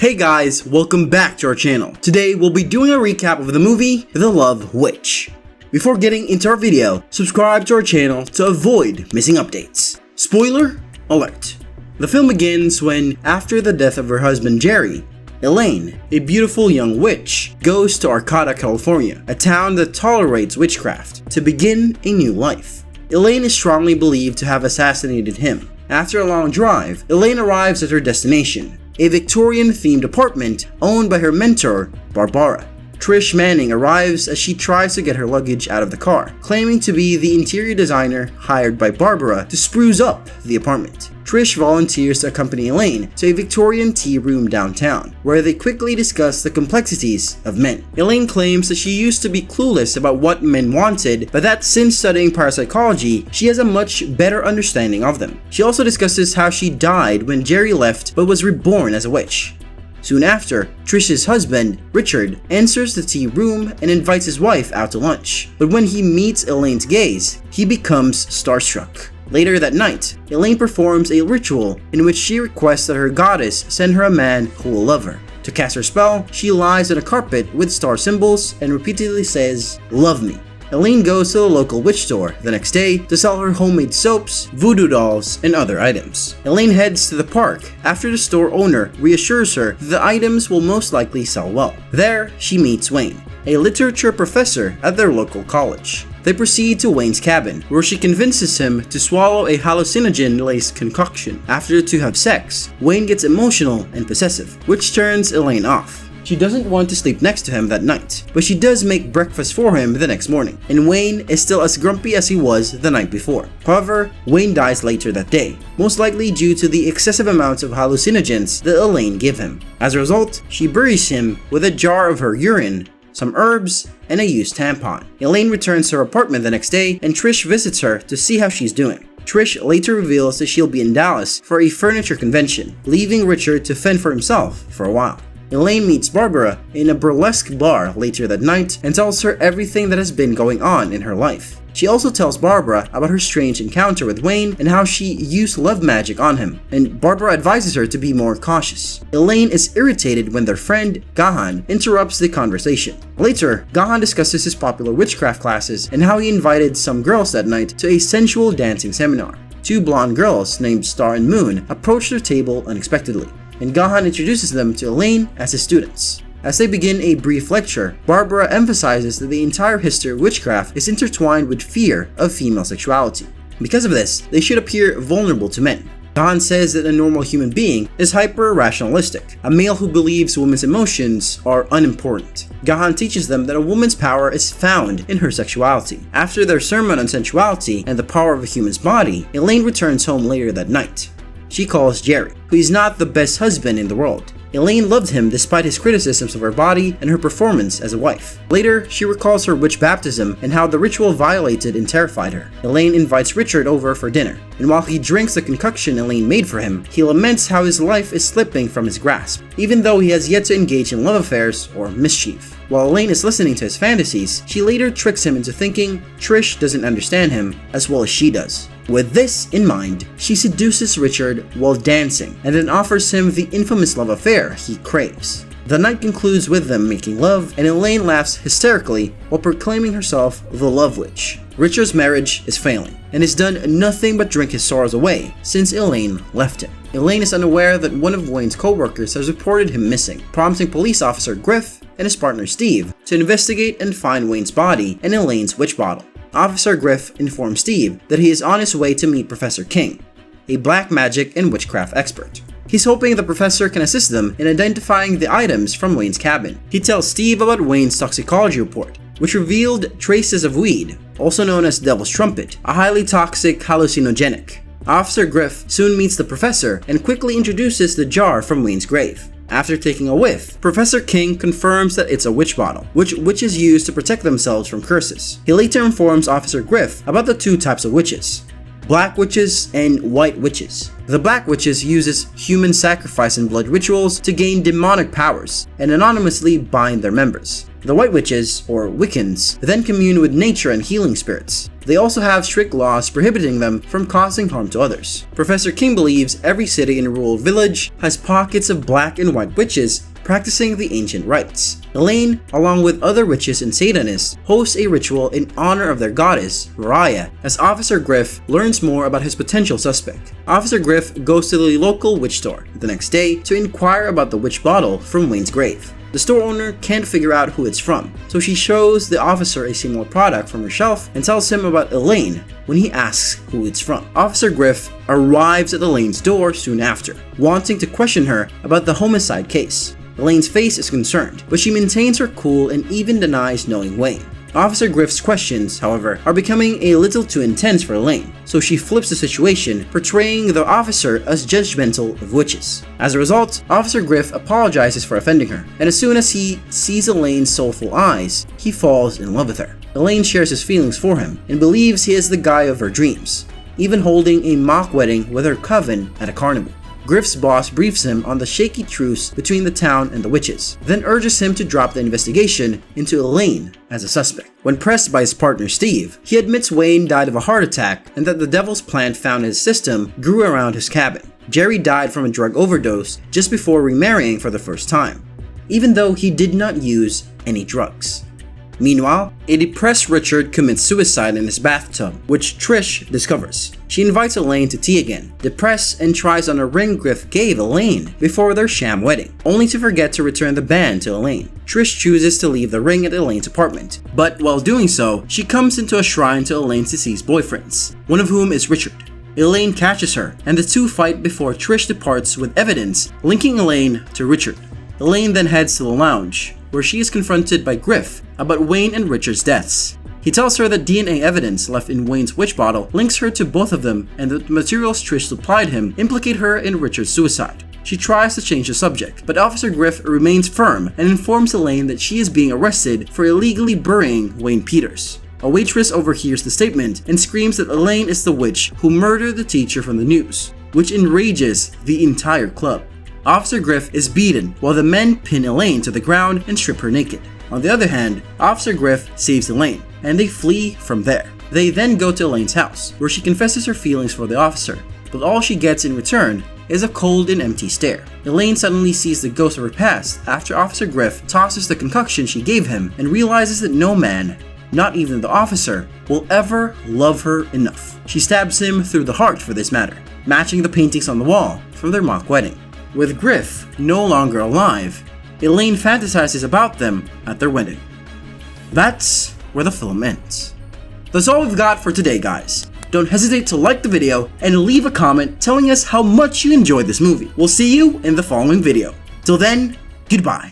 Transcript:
Hey guys, welcome back to our channel. Today we'll be doing a recap of the movie The Love Witch. Before getting into our video, subscribe to our channel to avoid missing updates. Spoiler alert. The film begins when, after the death of her husband Jerry, Elaine, a beautiful young witch, goes to Arcata, California, a town that tolerates witchcraft, to begin a new life. Elaine is strongly believed to have assassinated him. After a long drive, Elaine arrives at her destination, a Victorian-themed apartment owned by her mentor, Barbara. Trish Manning arrives as she tries to get her luggage out of the car, claiming to be the interior designer hired by Barbara to spruce up the apartment. Trish volunteers to accompany Elaine to a Victorian tea room downtown, where they quickly discuss the complexities of men. Elaine claims that she used to be clueless about what men wanted, but that since studying parapsychology, she has a much better understanding of them. She also discusses how she died when Jerry left but was reborn as a witch. Soon after, Trish's husband, Richard, enters the tea room and invites his wife out to lunch. But when he meets Elaine's gaze, he becomes starstruck. Later that night, Elaine performs a ritual in which she requests that her goddess send her a man who will love her. To cast her spell, she lies on a carpet with star symbols and repeatedly says, "Love me." Elaine goes to the local witch store the next day to sell her homemade soaps, voodoo dolls, and other items. Elaine heads to the park after the store owner reassures her that the items will most likely sell well. There, she meets Wayne, a literature professor at their local college. They proceed to Wayne's cabin, where she convinces him to swallow a hallucinogen-laced concoction. After the two have sex, Wayne gets emotional and possessive, which turns Elaine off. She doesn't want to sleep next to him that night, but she does make breakfast for him the next morning, and Wayne is still as grumpy as he was the night before. However, Wayne dies later that day, most likely due to the excessive amounts of hallucinogens that Elaine gave him. As a result, she buries him with a jar of her urine, some herbs, and a used tampon. Elaine returns to her apartment the next day, and Trish visits her to see how she's doing. Trish later reveals that she'll be in Dallas for a furniture convention, leaving Richard to fend for himself for a while. Elaine meets Barbara in a burlesque bar later that night and tells her everything that has been going on in her life. She also tells Barbara about her strange encounter with Wayne and how she used love magic on him, and Barbara advises her to be more cautious. Elaine is irritated when their friend, Gahan, interrupts the conversation. Later, Gahan discusses his popular witchcraft classes and how he invited some girls that night to a sensual dancing seminar. Two blonde girls named Star and Moon approach their table unexpectedly, and Gahan introduces them to Elaine as his students. As they begin a brief lecture, Barbara emphasizes that the entire history of witchcraft is intertwined with fear of female sexuality. Because of this, they should appear vulnerable to men. Gahan says that a normal human being is hyper-rationalistic, a male who believes women's emotions are unimportant. Gahan teaches them that a woman's power is found in her sexuality. After their sermon on sensuality and the power of a human's body, Elaine returns home later that night. She calls Jerry, who is not the best husband in the world. Elaine loved him despite his criticisms of her body and her performance as a wife. Later, she recalls her witch baptism and how the ritual violated and terrified her. Elaine invites Richard over for dinner, and while he drinks the concoction Elaine made for him, he laments how his life is slipping from his grasp, even though he has yet to engage in love affairs or mischief. While Elaine is listening to his fantasies, she later tricks him into thinking Trish doesn't understand him as well as she does. With this in mind, she seduces Richard while dancing and then offers him the infamous love affair he craves. The night concludes with them making love, and Elaine laughs hysterically while proclaiming herself the Love Witch. Richard's marriage is failing and has done nothing but drink his sorrows away since Elaine left him. Elaine is unaware that one of Wayne's co-workers has reported him missing, prompting police officer Griff and his partner Steve to investigate and find Wayne's body and Elaine's witch bottle. Officer Griff informs Steve that he is on his way to meet Professor King, a black magic and witchcraft expert. He's hoping the professor can assist them in identifying the items from Wayne's cabin. He tells Steve about Wayne's toxicology report, which revealed traces of weed, also known as Devil's Trumpet, a highly toxic hallucinogenic. Officer Griff soon meets the professor and quickly introduces the jar from Wayne's grave. After taking a whiff, Professor King confirms that it's a witch bottle, which witches use to protect themselves from curses. He later informs Officer Griff about the two types of witches, Black Witches and White Witches. The Black Witches uses human sacrifice and blood rituals to gain demonic powers and anonymously bind their members. The White Witches, or Wiccans, then commune with nature and healing spirits. They also have strict laws prohibiting them from causing harm to others. Professor King believes every city and rural village has pockets of Black and White Witches practicing the ancient rites. Elaine, along with other witches and Satanists, hosts a ritual in honor of their goddess, Raya, as Officer Griff learns more about his potential suspect. Officer Griff goes to the local witch store the next day to inquire about the witch bottle from Wayne's grave. The store owner can't figure out who it's from, so she shows the officer a similar product from her shelf and tells him about Elaine when he asks who it's from. Officer Griff arrives at Elaine's door soon after, wanting to question her about the homicide case. Elaine's face is concerned, but she maintains her cool and even denies knowing Wayne. Officer Griff's questions, however, are becoming a little too intense for Elaine, so she flips the situation, portraying the officer as judgmental of witches. As a result, Officer Griff apologizes for offending her, and as soon as he sees Elaine's soulful eyes, he falls in love with her. Elaine shares his feelings for him and believes he is the guy of her dreams, even holding a mock wedding with her coven at a carnival. Griff's boss briefs him on the shaky truce between the town and the witches, then urges him to drop the investigation into Elaine as a suspect. When pressed by his partner Steve, he admits Wayne died of a heart attack and that the devil's plant found in his system grew around his cabin. Jerry died from a drug overdose just before remarrying for the first time, even though he did not use any drugs. Meanwhile, a depressed Richard commits suicide in his bathtub, which Trish discovers. She invites Elaine to tea again, depressed, and tries on a ring Griff gave Elaine before their sham wedding, only to forget to return the band to Elaine. Trish chooses to leave the ring at Elaine's apartment, but while doing so, she comes into a shrine to Elaine's deceased boyfriends, one of whom is Richard. Elaine catches her, and the two fight before Trish departs with evidence linking Elaine to Richard. Elaine then heads to the lounge, where she is confronted by Griff about Wayne and Richard's deaths. He tells her that DNA evidence left in Wayne's witch bottle links her to both of them and that the materials Trish supplied him implicate her in Richard's suicide. She tries to change the subject, but Officer Griff remains firm and informs Elaine that she is being arrested for illegally burying Wayne Peters. A waitress overhears the statement and screams that Elaine is the witch who murdered the teacher from the news, which enrages the entire club. Officer Griff is beaten while the men pin Elaine to the ground and strip her naked. On the other hand, Officer Griff saves Elaine, and they flee from there. They then go to Elaine's house, where she confesses her feelings for the officer, but all she gets in return is a cold and empty stare. Elaine suddenly sees the ghost of her past after Officer Griff tosses the concoction she gave him and realizes that no man, not even the officer, will ever love her enough. She stabs him through the heart for this matter, matching the paintings on the wall from their mock wedding. With Griff no longer alive, Elaine fantasizes about them at their wedding. That's where the film ends. That's all we've got for today, guys. Don't hesitate to like the video and leave a comment telling us how much you enjoyed this movie. We'll see you in the following video. Till then, goodbye.